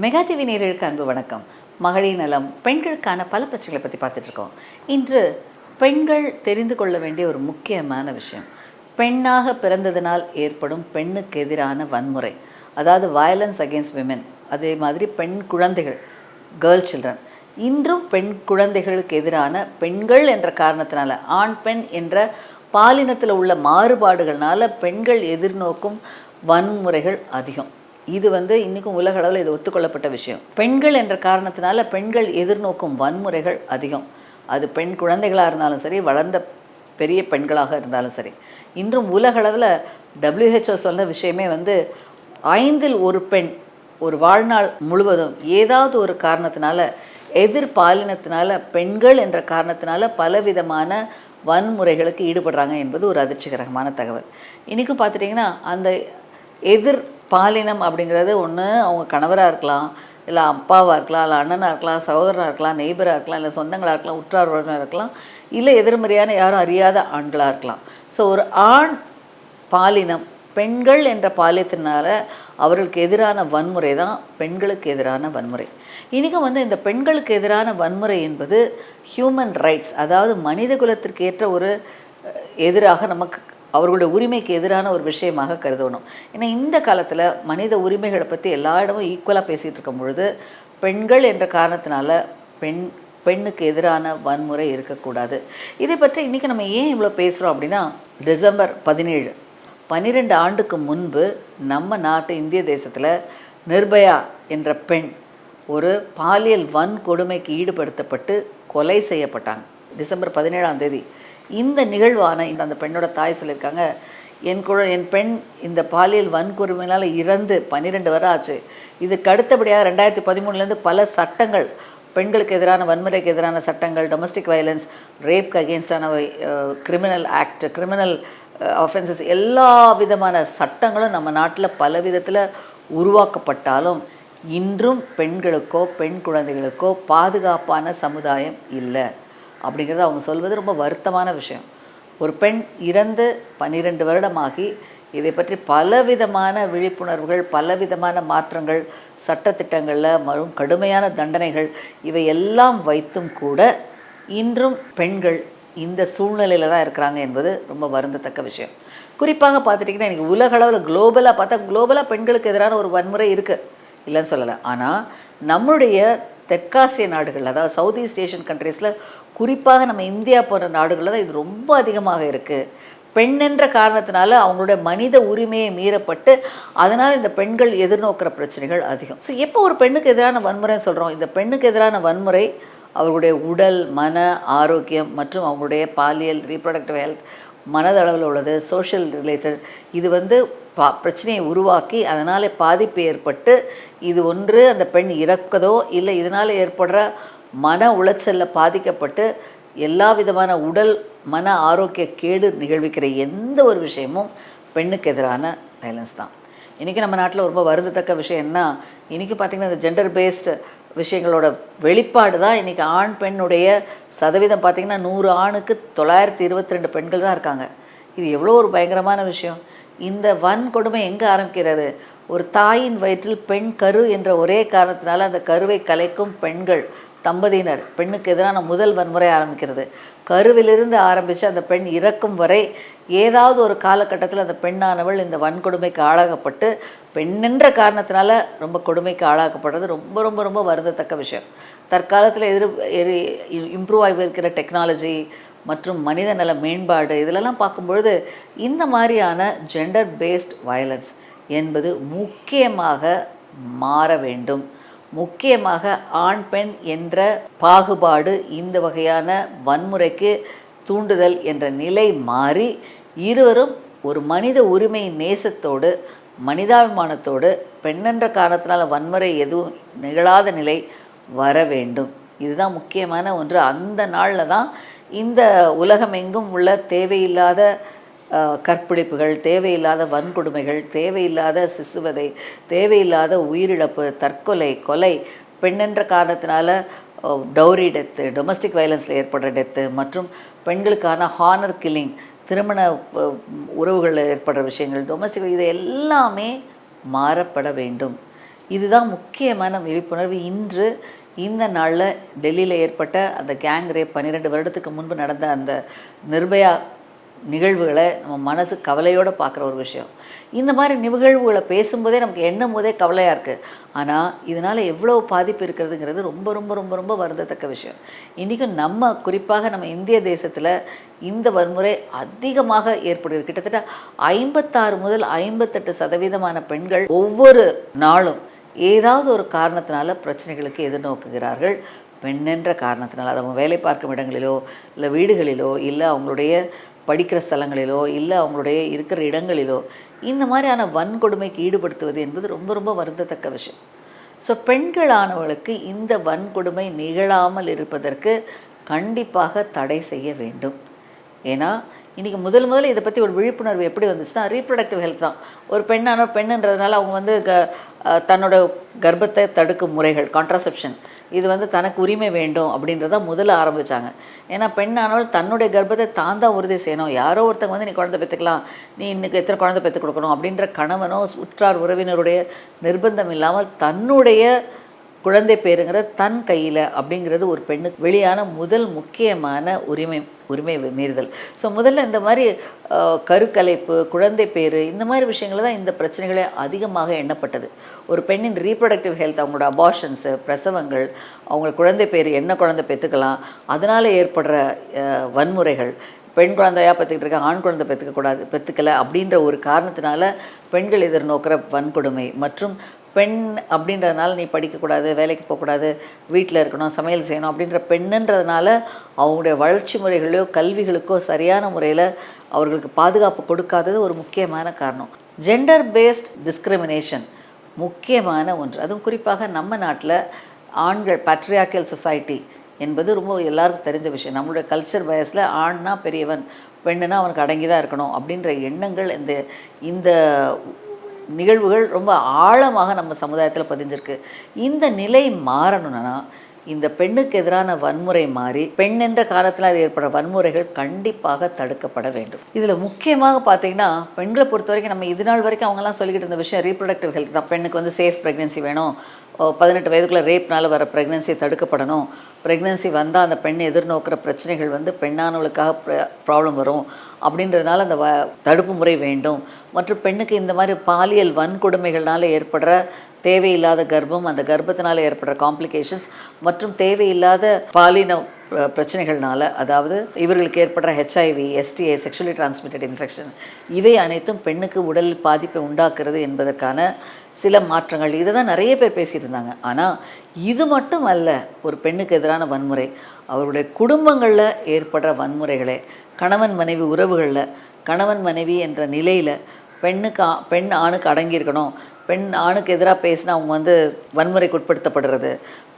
Mega TV நேயர்களுக்கு அன்பு வணக்கம். மகளிர் நலம், பெண்களுக்கான பல பிரச்சனைகளை பற்றி பார்த்துட்டு இருக்கோம். இன்று பெண்கள் தெரிந்து கொள்ள வேண்டிய ஒரு முக்கியமான விஷயம், பெண்ணாக பிறந்ததினால் ஏற்படும் பெண்ணுக்கு எதிரான வன்முறை, அதாவது வயலன்ஸ் அகெயின்ஸ்ட் விமென். அதே மாதிரி பெண் குழந்தைகள், கேர்ள் சில்ட்ரன், இன்றும் பெண் குழந்தைகளுக்கு எதிரான பெண்கள் என்ற காரணத்தினால, ஆண் பெண் என்ற பாலினத்தில் உள்ள மாறுபாடுகள்னால பெண்கள் எதிர்நோக்கும் வன்முறைகள் அதிகம். இது இன்றைக்கும் உலக அளவில் இது ஒத்துக்கொள்ளப்பட்ட விஷயம். பெண்கள் என்ற காரணத்தினால பெண்கள் எதிர்நோக்கும் வன்முறைகள் அதிகம். அது பெண் குழந்தைகளாக இருந்தாலும் சரி, வளர்ந்த பெரிய பெண்களாக இருந்தாலும் சரி. இன்றும் உலக அளவில் WHO சொன்ன விஷயமே 5இல் ஒரு பெண் ஒரு வாழ்நாள் முழுவதும் ஏதாவது ஒரு காரணத்தினால, எதிர்பாலினத்தினால, பெண்கள் என்ற காரணத்தினால பலவிதமான வன்முறைகளுக்கு ஈடுபடுறாங்க என்பது ஒரு அதிர்ச்சிகரமான தகவல். இன்றைக்கும் பார்த்துட்டிங்கன்னா, அந்த எதிர் பாலினம் அப்படிங்கிறது ஒன்று அவங்க கணவராக இருக்கலாம், இல்லை அப்பாவாக இருக்கலாம், இல்லை அண்ணனாக இருக்கலாம், சகோதரனாக இருக்கலாம், நெய்பராக இருக்கலாம், இல்லை சொந்தங்களாக இருக்கலாம், உற்றார் உறவினராக இருக்கலாம், இல்லை எதிர்மறையான யாரும் அறியாத ஆண்களாக இருக்கலாம். ஸோ ஒரு ஆண் பாலினம் பெண்கள் என்ற பாலினத்தினால அவர்களுக்கு எதிரான வன்முறை தான் பெண்களுக்கு எதிரான வன்முறை. இன்றைக்கும் இந்த பெண்களுக்கு எதிரான வன்முறை என்பது ஹியூமன் ரைட்ஸ், அதாவது மனித குலத்திற்கு ஏற்ற ஒரு எதிராக நமக்கு அவர்களுடைய உரிமைக்கு எதிரான ஒரு விஷயமாக கருதணும். ஏன்னா இந்த காலத்தில் மனித உரிமைகளை பற்றி எல்லா இடமும் ஈக்குவலாக பேசிகிட்டு இருக்கும் பொழுது, பெண்கள் என்ற காரணத்தினால பெண்ணுக்கு எதிரான வன்முறை இருக்கக்கூடாது. இதை பற்றி இன்றைக்கி நம்ம ஏன் இவ்வளோ பேசுகிறோம் அப்படின்னா, டிசம்பர் 17 12 ஆண்டுக்கு முன்பு நம்ம நாட்டு இந்திய தேசத்தில் நிர்பயா என்ற பெண் ஒரு பாலியல் வன்கொடுமைக்கு ஈடுபடுத்தப்பட்டு கொலை செய்யப்பட்டாங்க. டிசம்பர் 17ஆம் தேதி இந்த நிகழ்வான அந்த பெண்ணோட தாய் சொல்லியிருக்காங்க, என் பெண் இந்த பாலியல் வன்கொடுமையினால் இறந்து 12 வருடம் ஆச்சு. இதுக்கு அடுத்தபடியாக 2013 பல சட்டங்கள், பெண்களுக்கு எதிரான வன்முறைக்கு எதிரான சட்டங்கள், டொமஸ்டிக் வயலன்ஸ், ரேப்க்கு அகெயின்ஸ்டான கிரிமினல் ஆக்ட், கிரிமினல் ஆஃபென்சஸ், எல்லா விதமான சட்டங்களும் நம்ம நாட்டில் பல விதத்தில் உருவாக்கப்பட்டாலும் இன்றும் பெண்களுக்கோ பெண் குழந்தைகளுக்கோ பாதுகாப்பான சமுதாயம் இல்லை அப்படிங்கிறது அவங்க சொல்வது ரொம்ப வருத்தமான விஷயம். ஒரு பெண் இறந்து 12 வருடமாகி இதை பற்றி பலவிதமான விழிப்புணர்வுகள், பலவிதமான மாற்றங்கள், சட்டத்திட்டங்களில் மற்றும் கடுமையான தண்டனைகள், இவை எல்லாம் வைத்தும் கூட இன்றும் பெண்கள் இந்த சூழ்நிலையில் தான் இருக்கிறாங்க என்பது ரொம்ப வருந்தத்தக்க விஷயம். குறிப்பாக பார்த்துட்டிங்கன்னா, இன்றைக்கி உலகளவில் குளோபலாக பார்த்தா, குளோபலாக பெண்களுக்கு எதிரான ஒரு வன்முறை இருக்குது, இல்லைன்னு சொல்லலை. ஆனால் நம்மளுடைய தெற்காசிய நாடுகள், அதாவது சவுத் ஈஸ்ட் ஏஷியன் கண்ட்ரீஸில், குறிப்பாக நம்ம இந்தியா போன்ற நாடுகளில் தான் இது ரொம்ப அதிகமாக இருக்குது. பெண் என்ற காரணத்தினால அவங்களுடைய மனித உரிமையை மீறப்பட்டு அதனால் இந்த பெண்கள் எதிர்நோக்கிற பிரச்சனைகள் அதிகம். ஸோ எப்போ ஒரு பெண்ணுக்கு எதிரான வன்முறைன்னு சொல்கிறோம், இந்த பெண்ணுக்கு எதிரான வன்முறை அவர்களுடைய உடல், மன ஆரோக்கியம் மற்றும் அவங்களுடைய பாலியல், ரீப்ரொடக்டிவ் ஹெல்த், மனதளவில் உள்ளது, சோஷியல் ரிலேட்டட், இது பிரச்சனையை உருவாக்கி அதனால் பாதிப்பு ஏற்பட்டு, இது ஒன்று அந்த பெண் இறக்கதோ இல்லை இதனால் ஏற்படுற மன உளைச்சலில் பாதிக்கப்பட்டு எல்லா விதமான உடல் மன ஆரோக்கிய கேடு நிகழ்விக்கிற எந்த ஒரு விஷயமும் பெண்ணுக்கு எதிரான வயலன்ஸ் தான். இன்றைக்கி நம்ம நாட்டில் ரொம்ப வருந்தத்தக்க விஷயம் என்ன, இன்றைக்கி பார்த்திங்கன்னா இந்த ஜெண்டர் பேஸ்டு விஷயங்களோட வெளிப்பாடு தான் இன்றைக்கி ஆண் பெண்ணுடைய சதவீதம் பார்த்திங்கன்னா 100 ஆணுக்கு 922 பெண்கள் தான் இருக்காங்க. இது எவ்வளோ ஒரு பயங்கரமான விஷயம். இந்த வன்கொடுமை எங்கே ஆரம்பிக்கிறது? ஒரு தாயின் வயிற்றில் பெண் கரு என்ற ஒரே காரணத்தினால அந்த கருவை கலைக்கும் பெண்கள், தம்பதியினர், பெண்ணுக்கு எதிரான முதல் வன்முறை ஆரம்பிக்கிறது. கருவிலிருந்து ஆரம்பித்து அந்த பெண் இறக்கும் வரை ஏதாவது ஒரு காலகட்டத்தில் அந்த பெண்ணானவள் இந்த வன்கொடுமைக்கு ஆளாகப்பட்டு, பெண்ணென்ற காரணத்தினால ரொம்ப கொடுமைக்கு ஆளாக்கப்படுறது ரொம்ப ரொம்ப ரொம்ப வருந்தத்தக்க விஷயம். தற்காலத்தில் இம்ப்ரூவ் ஆகி இருக்கிற டெக்னாலஜி மற்றும் மனித நல மேம்பாடு, இதிலெல்லாம் பார்க்கும்பொழுது இந்த மாதிரியான ஜெண்டர் பேஸ்ட் வயலன்ஸ் என்பது முக்கியமாக மாற வேண்டும். முக்கியமாக ஆண் பெண் என்ற பாகுபாடு, இந்த வகையான வன்முறைக்கு தூண்டுதல் என்ற நிலை மாறி இருவரும் ஒரு மனித உரிமை நேசத்தோடு, மனிதாபிமானத்தோடு, பெண்ணென்ற காரணத்தினால வன்முறை எதுவும் நிகழாத நிலை வர வேண்டும். இதுதான் முக்கியமான ஒன்று. அந்த நாளில் தான் இந்த உலகமெங்கும் உள்ள தேவையில்லாத கற்பிடிப்புகள், தேவையில்லாத வன்கொடுமைகள், தேவையில்லாத சிசுவதை, தேவையில்லாத உயிரிழப்பு, தற்கொலை, கொலை, பெண்ணென்ற காரணத்தினால டவுரி டெத்து, டொமஸ்டிக் வயலன்ஸில் ஏற்படுற டெத்து மற்றும் பெண்களுக்கான ஹானர் கில்லிங், திருமண உறவுகளில் ஏற்படுற விஷயங்கள், டொமஸ்டிக், இது எல்லாமே மாறப்பட வேண்டும். இதுதான் முக்கியமான விழிப்புணர்வு. இன்று இந்த நாளில் டெல்லியில் ஏற்பட்ட அந்த கேங் ரேப் 12 வருடத்துக்கு முன்பு நடந்த அந்த நிர்பயா நிகழ்வுகளை நம்ம மனசு கவலையோடு பார்க்குற ஒரு விஷயம். இந்த மாதிரி நிகழ்வுகளை பேசும்போதே நமக்கு எண்ணும் போதே கவலையாக இருக்குது. ஆனால் இதனால் எவ்வளோ பாதிப்பு இருக்கிறதுங்கிறது ரொம்ப ரொம்ப ரொம்ப ரொம்ப வருந்தத்தக்க விஷயம். இன்றைக்கும் நம்ம குறிப்பாக நம்ம இந்திய தேசத்தில் இந்த வன்முறை அதிகமாக ஏற்படுகிறது. கிட்டத்தட்ட 56 முதல் 58% பெண்கள் ஒவ்வொரு நாளும் ஏதாவது ஒரு காரணத்தினால பிரச்சனைகளுக்கு எதிர்நோக்குகிறார்கள். பெண் என்ற காரணத்தினால், அது அவங்க வேலை பார்க்கும் இடங்களிலோ இல்லை வீடுகளிலோ இல்லை அவங்களுடைய படிக்கிற ஸ்தலங்களிலோ இல்லை அவங்களுடைய இருக்கிற இடங்களிலோ இந்த மாதிரியான வன்கொடுமைக்கு ஈடுபடுத்துவது என்பது ரொம்ப ரொம்ப வருந்தத்தக்க விஷயம். ஸோ பெண்களானவர்களுக்கு இந்த வன்கொடுமை நிகழாமல் இருப்பதற்கு கண்டிப்பாக தடை செய்ய வேண்டும். ஏன்னா இன்றைக்கி முதல்ல இதை பற்றி ஒரு விழிப்புணர்வு எப்படி வந்துச்சுன்னா, ரீப்ரொடக்டிவ் ஹெல்த் தான். ஒரு பெண்ணுன்றதுனால அவங்க வந்து தன்னோட கர்ப்பத்தை தடுக்கும் முறைகள், கான்ட்ராசெப்ஷன், இது தனக்கு உரிமை வேண்டும் அப்படின்றத முதல்ல ஆரம்பித்தாங்க. ஏன்னா பெண்ணானவள் தன்னுடைய கர்ப்பத்தை தான் தான் உறுதி செய்யணும். யாரோ ஒருத்தங்க நீ குழந்தை பெற்றுக்கலாம், நீ இன்னைக்கு எத்தனை குழந்தை பெற்று கொடுக்கணும் அப்படின்ற கணவனோ உற்றார் உறவினருடைய நிர்பந்தம் இல்லாமல் தன்னுடைய குழந்தை பேருங்கிற தன் கையில் அப்படிங்கிறது ஒரு பெண்ணுக்கு வெளியான முதல் முக்கியமான உரிமை மீறுதல். ஸோ முதல்ல இந்த மாதிரி கருக்கலைப்பு, குழந்தை பேர், இந்த மாதிரி விஷயங்கள் தான் இந்த பிரச்சனைகளே அதிகமாக எண்ணப்பட்டது. ஒரு பெண்ணின் ரீப்ரொடக்டிவ் ஹெல்த், அவங்களோட அபார்ஷன்ஸு, பிரசவங்கள், அவங்க குழந்தை பேர், என்ன குழந்தை பெற்றுக்கலாம், அதனால் ஏற்படுற வன்முறைகள், பெண் குழந்தையாக பெற்றுக்கிட்டு இருக்க, ஆண் குழந்தை பெற்றுக்கலை அப்படின்ற ஒரு காரணத்தினால பெண்கள் எதிர்நோக்கிற வன்கொடுமை, மற்றும் பெண் அப்படின்றதுனால நீ படிக்கக்கூடாது, வேலைக்கு போகக்கூடாது, வீட்டில் இருக்கணும், சமையல் செய்யணும் அப்படின்ற பெண்ணுன்றதுனால அவங்களுடைய வளர்ச்சி முறைகளோ கல்விகளுக்கோ சரியான முறையில் அவர்களுக்கு பாதுகாப்பு கொடுக்காதது ஒரு முக்கியமான காரணம். ஜெண்டர் பேஸ்ட் டிஸ்கிரிமினேஷன் முக்கியமான ஒன்று. அதுவும் குறிப்பாக நம்ம நாட்டில் ஆண்கள், பேட்ரியார்க்கல் சொசைட்டி என்பது ரொம்ப எல்லாருக்கும் தெரிஞ்ச விஷயம். நம்மளுடைய கல்ச்சர் பயஸில் ஆண்னா பெரியவன், பெண்ணுனா அவனுக்கு அடங்கி தான் இருக்கணும் அப்படின்ற எண்ணங்கள் இந்த நிகழ்வுகள் ரொம்ப ஆழமாக நம்ம சமுதாயத்தில் பதிஞ்சிருக்கு. இந்த நிலை மாறணும்னா இந்த பெண்ணுக்கு எதிரான வன்முறை மாறி பெண் என்ற காலத்தில் அது ஏற்படுற வன்முறைகள் கண்டிப்பாக தடுக்கப்பட வேண்டும். இதில் முக்கியமாக பார்த்தீங்கன்னா பெண்களை பொறுத்த வரைக்கும் நம்ம இது நாள் வரைக்கும் அவங்கெல்லாம் சொல்லிக்கிட்டு இருந்த விஷயம் ரீப்ரொடக்டிவ் ஹெல்த் தான். பெண்ணுக்கு சேஃப் ப்ரெக்னென்சி வேணும், 18 வயதுக்குள்ளே ரேப்னால் வர ப்ரெக்னென்சி தடுக்கப்படணும், ப்ரெக்னென்சி வந்தால் அந்த பெண் எதிர்நோக்கிற பிரச்சனைகள் பெண்ணானவளுக்காக ப்ராப்ளம் வரும் அப்படின்றதுனால அந்த தடுப்பு முறை வேண்டும். மற்றும் பெண்ணுக்கு இந்த மாதிரி பாலியல் வன்கொடுமைகள்னால ஏற்படுற தேவையில்லாத கர்ப்பம், அந்த கர்ப்பத்தினால் ஏற்படுற காம்ப்ளிகேஷன்ஸ் மற்றும் தேவையில்லாத பாலின பிரச்சனைகள்னால, அதாவது இவர்களுக்கு ஏற்படுற HIV, STI, sexually transmitted infection, இவை அனைத்தும் பெண்ணுக்கு உடல் பாதிப்பை உண்டாக்குறது என்பதற்கான சில மாற்றங்கள். இதை தான் நிறைய பேர் பேசிகிட்டு இருந்தாங்க. ஆனால் இது மட்டும் அல்ல ஒரு பெண்ணுக்கு எதிரான வன்முறை, அவருடைய குடும்பங்களில் ஏற்படுற வன்முறைகளே, கணவன் மனைவி உறவுகளில், கணவன் மனைவி என்ற நிலையில் பெண் ஆணுக்கு அடங்கியிருக்கணும், பெண் ஆணுக்கு எதிராக பேசினா அவங்க வன்முறைக்கு உட்படுத்தப்படுறது,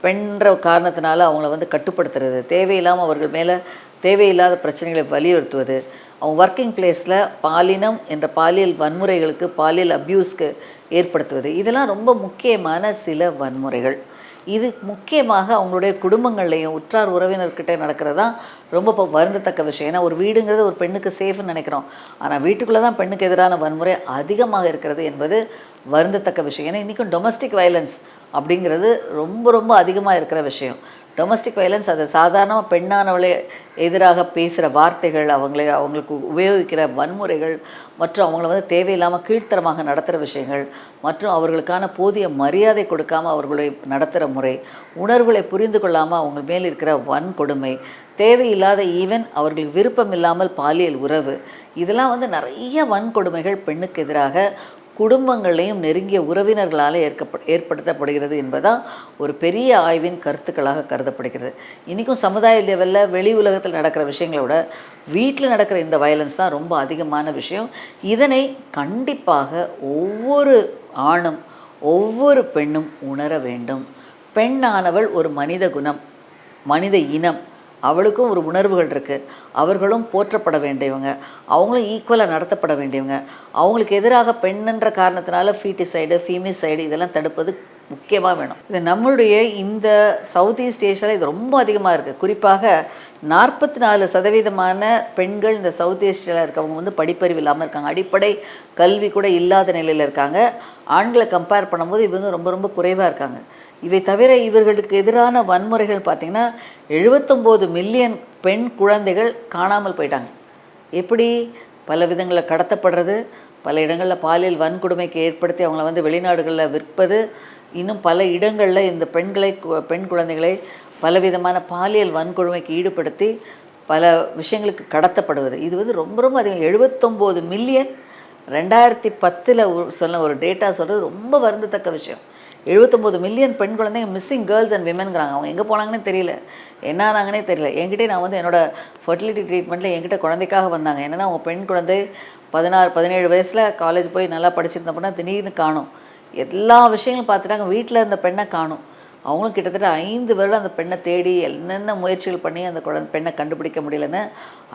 பெண்ற காரணத்தினால அவங்கள கட்டுப்படுத்துறது, தேவையில்லாமல் அவர்கள் மேலே தேவையில்லாத பிரச்சனைகளை வலியுறுத்துவது, அவங்க ஒர்க்கிங் பிளேஸில் பாலினம் என்ற பாலியல் வன்முறைகளுக்கு, பாலியல் அப்யூஸ்க்கு ஏற்படுத்துவது, இதெல்லாம் ரொம்ப முக்கியமான சில வன்முறைகள். இது முக்கியமாக அவங்களுடைய குடும்பங்கள்லையும் உற்றார் உறவினர்கிட்ட நடக்கிறது தான் ரொம்ப வருந்தத்தக்க விஷயம். ஏன்னா ஒரு வீடுங்கிறது ஒரு பெண்ணுக்கு சேஃப்னு நினைக்கிறோம், ஆனால் வீட்டுக்குள்ளே தான் பெண்ணுக்கு எதிரான வன்முறை அதிகமாக இருக்கிறது என்பது வருந்தத்தக்க விஷயம். ஏன்னா இன்றைக்கும் டொமஸ்டிக் வயலன்ஸ் அப்படிங்கிறது ரொம்ப ரொம்ப அதிகமாக இருக்கிற விஷயம். டொமஸ்டிக் வயலன்ஸ், அது சாதாரணமாக பெண்ணானவளே எதிராக பேசுகிற வார்த்தைகள், அவங்களுக்கு உபயோகிக்கிற வன்முறைகள், மற்றும் அவங்கள தேவையில்லாமல் கீழ்த்தரமாக நடத்துகிற விஷயங்கள், மற்றும் அவர்களுக்கான போதிய மரியாதை கொடுக்காமல் அவர்களை நடத்துகிற முறை, உணர்வுகளை புரிந்து கொள்ளாமல் அவங்க மேல் இருக்கிற வன்கொடுமை, தேவையில்லாத ஈவன் அவர்களுக்கு விருப்பம் இல்லாமல் பாலியல் உறவு, இதெல்லாம் நிறைய வன்கொடுமைகள் பெண்ணுக்கு எதிராக குடும்பங்களையும் நெருங்கிய உறவினர்களால் ஏற்படுத்தப்படுகிறது என்பதுதான் ஒரு பெரிய ஆய்வின் கருத்துக்களாக கருதப்படுகிறது. இன்றைக்கும் சமுதாய லெவலில் வெளி உலகத்தில் நடக்கிற விஷயங்களை விட வீட்டில் நடக்கிற இந்த வயலன்ஸ் தான் ரொம்ப அதிகமான விஷயம். இதனை கண்டிப்பாக ஒவ்வொரு ஆணும் ஒவ்வொரு பெண்ணும் உணர வேண்டும். பெண்ணானவள் ஒரு மனித குணம், மனித இனம், அவளுக்கும் ஒரு உணர்வுகள் இருக்குது, அவர்களும் போற்றப்பட வேண்டியவங்க, அவங்களும் ஈக்குவலாக நடத்தப்பட வேண்டியவங்க. அவங்களுக்கு எதிராக பெண்ணுன்ற காரணத்தினால ஃபீட்டிசைடு, ஃபீமிசைடு இதெல்லாம் தடுப்பது முக்கியமாக வேணும். இது நம்மளுடைய இந்த சவுத் ஈஸ்ட் ஏஷியாவில் இது ரொம்ப அதிகமாக இருக்குது. குறிப்பாக 44% பெண்கள் இந்த சவுத் ஏஷியாவில் இருக்கவங்க படிப்பறிவு இல்லாமல் இருக்காங்க, அடிப்படை கல்வி கூட இல்லாத நிலையில் இருக்காங்க. ஆண்களை கம்பேர் பண்ணும்போது இவங்க ரொம்ப ரொம்ப குறைவாக இருக்காங்க. இவை தவிர இவர்களுக்கு எதிரான வன்முறைகள் பார்த்திங்கன்னா 79 மில்லியன் பெண் குழந்தைகள் காணாமல் போயிட்டாங்க. எப்படி? பல விதங்களில் கடத்தப்படுறது, பல இடங்களில் பாலியல் வன்கொடுமைக்கு ஏற்படுத்தி அவங்கள வந்து வெளிநாடுகளில் விற்பது, இன்னும் பல இடங்களில் இந்த பெண் குழந்தைகளை பலவிதமான பாலியல் வன்கொடுமைக்கு ஈடுபடுத்தி பல விஷயங்களுக்கு கடத்தப்படுவது. இது வந்து ரொம்ப ரொம்ப அதிகம். 79 மில்லியன் 2010 சொன்ன ஒரு டேட்டா சொல்கிறது ரொம்ப வருந்தத்தக்க விஷயம். 79 மில்லியன் பெண் குழந்தைங்க மிஸ்ஸிங் கேர்ள்ஸ் அண்ட் விமென்கிறாங்க. அவங்க எங்கே போனாங்கன்னே தெரியல, என்ன ஆனாங்கன்னே தெரியல. என்கிட்டே நான் வந்து என்னோடய ஃபர்டிலிட்டி ட்ரீட்மெண்ட்டில் என்கிட்ட குழந்தைக்காக வந்தாங்க. என்னென்னா அவங்க பெண் குழந்தை 16, 17 வயசில் காலேஜ் போய் நல்லா படிச்சிருந்தப்போனா திடீர்னு காணும். எல்லா விஷயங்களும் பார்த்துட்டாங்க, வீட்டில் இருந்த பெண்ணை காணும். அவங்களும் கிட்டத்தட்ட 5 வருடம் அந்த பெண்ணை தேடி என்னென்ன முயற்சிகள் பண்ணி அந்த பெண்ணை கண்டுபிடிக்க முடியலன்னு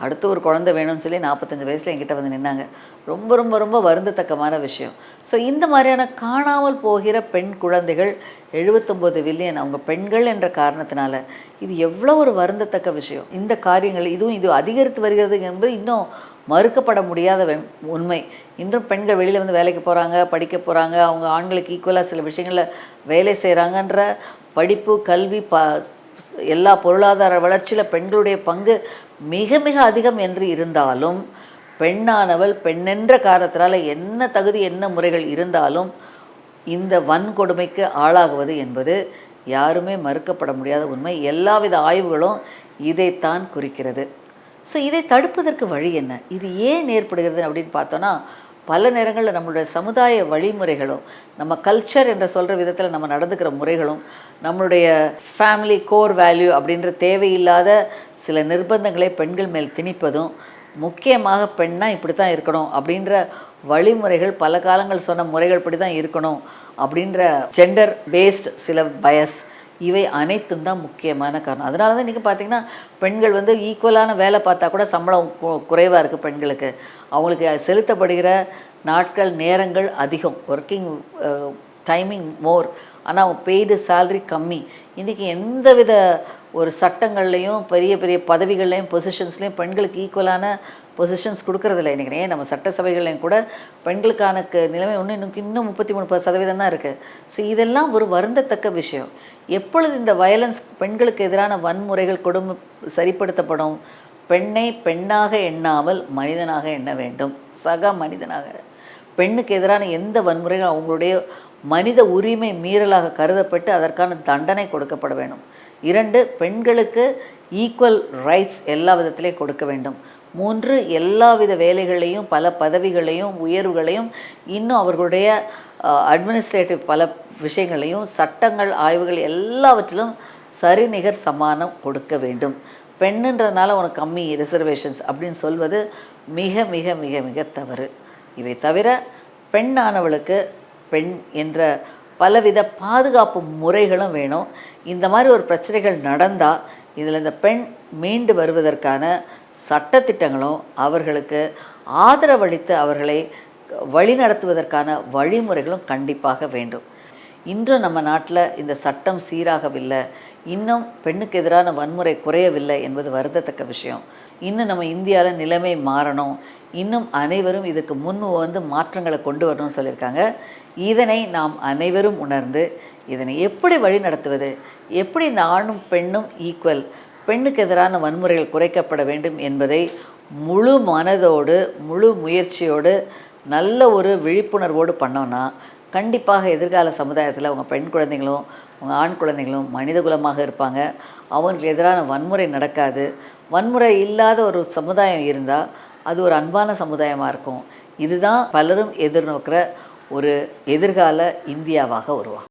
அடுத்து ஒரு குழந்தை வேணும்னு சொல்லி 45 வயசில் என்கிட்ட வந்து நின்னாங்க. ரொம்ப ரொம்ப ரொம்ப வருந்தத்தக்கமான விஷயம். ஸோ இந்த மாதிரியான காணாமல் போகிற பெண் குழந்தைகள் 79 மில்லியன், அவங்க பெண்கள் என்ற காரணத்தினால இது எவ்வளோ ஒரு வருந்தத்தக்க விஷயம். இந்த காரியங்கள் இது அதிகரித்து வருகிறது என்பது இன்னும் மறுக்கப்பட முடியாத உண்மை. இன்றும் பெண்கள் வெளியில் வந்து வேலைக்கு போகிறாங்க, படிக்க போகிறாங்க, அவங்க ஆண்களுக்கு ஈக்குவலாக சில விஷயங்களில் வேலை செய்கிறாங்கன்ற படிப்பு, கல்வி, எல்லா பொருளாதார வளர்ச்சியில் பெண்களுடைய பங்கு மிக மிக அதிகம் என்று இருந்தாலும், பெண்ணானவள் பெண்ணென்ற காரணத்தினால என்ன தகுதி என்ன முறைகள் இருந்தாலும் இந்த வன்கொடுமைக்கு ஆளாகுவது என்பது யாருமே மறுக்கப்பட முடியாத உண்மை. எல்லாவித ஆய்வுகளும் இதைத்தான் குறிக்கிறது. ஸோ இதை தடுப்பதற்கு வழி என்ன? இது ஏன் ஏற்படுகிறது அப்படின்னு பார்த்தோன்னா, பல நேரங்களில் நம்மளுடைய சமுதாய வழிமுறைகளும், நம்ம கல்ச்சர் என்ற சொல்கிற விதத்தில் நம்ம நடந்துக்கிற முறைகளும், நம்மளுடைய ஃபேமிலி கோர் வேல்யூ அப்படின்ற தேவையில்லாத சில நிர்பந்தங்களை பெண்கள் மேல் திணிப்பதும், முக்கியமாக பெண்ணாக இப்படி தான் இருக்கணும் அப்படின்ற வழிமுறைகள், பல காலங்கள் சொன்ன முறைகள் இப்படி தான் இருக்கணும் அப்படின்ற ஜெண்டர் பேஸ்ட் சில பயஸ், இவை அனைத்தும் தான் முக்கியமான காரணம். அதனால தான் இன்றைக்கி பார்த்திங்கன்னா பெண்கள் வந்து ஈக்குவலான வேலை பார்த்தா கூட சம்பளம் குறைவாக இருக்குது பெண்களுக்கு. அவங்களுக்கு செலுத்தப்படுகிற நாட்கள் நேரங்கள் அதிகம், ஒர்க்கிங் டைமிங் மோர், ஆனால் அவங்க பெய்டு சேல்ரி கம்மி. இன்றைக்கி எந்தவித ஒரு சட்டங்கள்லேயும் பெரிய பெரிய பதவிகள்லையும் பொசிஷன்ஸ்லேயும் பெண்களுக்கு ஈக்குவலான பொசிஷன்ஸ் கொடுக்குறதில்ல. இன்றைக்கி நம்ம சட்டசபைகள்லையும் கூட பெண்களுக்கான நிலைமை இன்னும் 33% தான் இருக்குது. ஸோ இதெல்லாம் ஒரு வருந்தத்தக்க விஷயம். எப்பொழுது இந்த வயலன்ஸ், பெண்களுக்கு எதிரான வன்முறைகள், கொடுமை சரிப்படுத்தப்படும்? பெண்ணை பெண்ணாக எண்ணாமல் மனிதனாக எண்ண வேண்டும், சக மனிதனாக. பெண்ணுக்கு எதிரான எந்த வன்முறைகள் அவங்களுடைய மனித உரிமை மீறலாக கருதப்பட்டு அதற்கான தண்டனை கொடுக்கப்பட வேண்டும். 2, பெண்களுக்கு ஈக்குவல் ரைட்ஸ் எல்லா விதத்திலையும் கொடுக்க வேண்டும். 3, எல்லா வித வேலைகளையும், பல பதவிகளையும், உயர்வுகளையும், இன்னும் அவர்களுடைய அட்மினிஸ்ட்ரேட்டிவ் பல விஷயங்களையும், சட்டங்கள், ஆய்வுகள் எல்லாவற்றிலும் சரிநிகர் சமானம் கொடுக்க வேண்டும். பெண்ணுன்றதுனால உனக்கு கம்மி ரிசர்வேஷன்ஸ் அப்படின்னு சொல்வது மிக மிக மிக மிக தவறு. இவை தவிர பெண்ணானவளுக்கு பெண் என்ற பலவித பாதுகாப்பு முறைகளும் வேணும். இந்த மாதிரி ஒரு பிரச்சனைகள் நடந்தால் இதில் இந்த பெண் மீண்டு வருவதற்கான சட்டத்திட்டங்களும், அவர்களுக்கு ஆதரவளித்து அவர்களை வழிநடத்துவதற்கான வழிமுறைகளும் கண்டிப்பாக வேண்டும். இன்றும் நம்ம நாட்டில் இந்த சட்டம் சீராகவில்லை, இன்னும் பெண்ணுக்கு எதிரான வன்முறை குறையவில்லை என்பது வருந்தத்தக்க விஷயம். இன்னும் நம்ம இந்தியாவில் நிலைமை மாறணும், இன்னும் அனைவரும் இதுக்கு முன் வந்து மாற்றங்களை கொண்டு வரணும்னு சொல்லியிருக்காங்க. இதனை நாம் அனைவரும் உணர்ந்து இதனை எப்படி வழி நடத்துவது, எப்படி இந்த ஆணும் பெண்ணும் ஈக்குவல், பெண்ணுக்கு எதிரான வன்முறைகள் குறைக்கப்பட வேண்டும் என்பதை முழு மனதோடு, முழு முயற்சியோடு, நல்ல ஒரு விழிப்புணர்வோடு பண்ணோன்னா கண்டிப்பாக எதிர்கால சமுதாயத்தில் உங்கள் பெண் குழந்தைங்களும் உங்கள் ஆண் குழந்தைங்களும் மனித குலமாக இருப்பாங்க. அவங்களுக்கு எதிரான வன்முறை நடக்காது. வன்முறை இல்லாத ஒரு சமுதாயம் இருந்தால் அது ஒரு அன்பான சமுதாயமாக இருக்கும். இதுதான் பலரும் எதிர்நோக்கிற ஒரு எதிர்கால இந்தியாவாக உருவாகும்.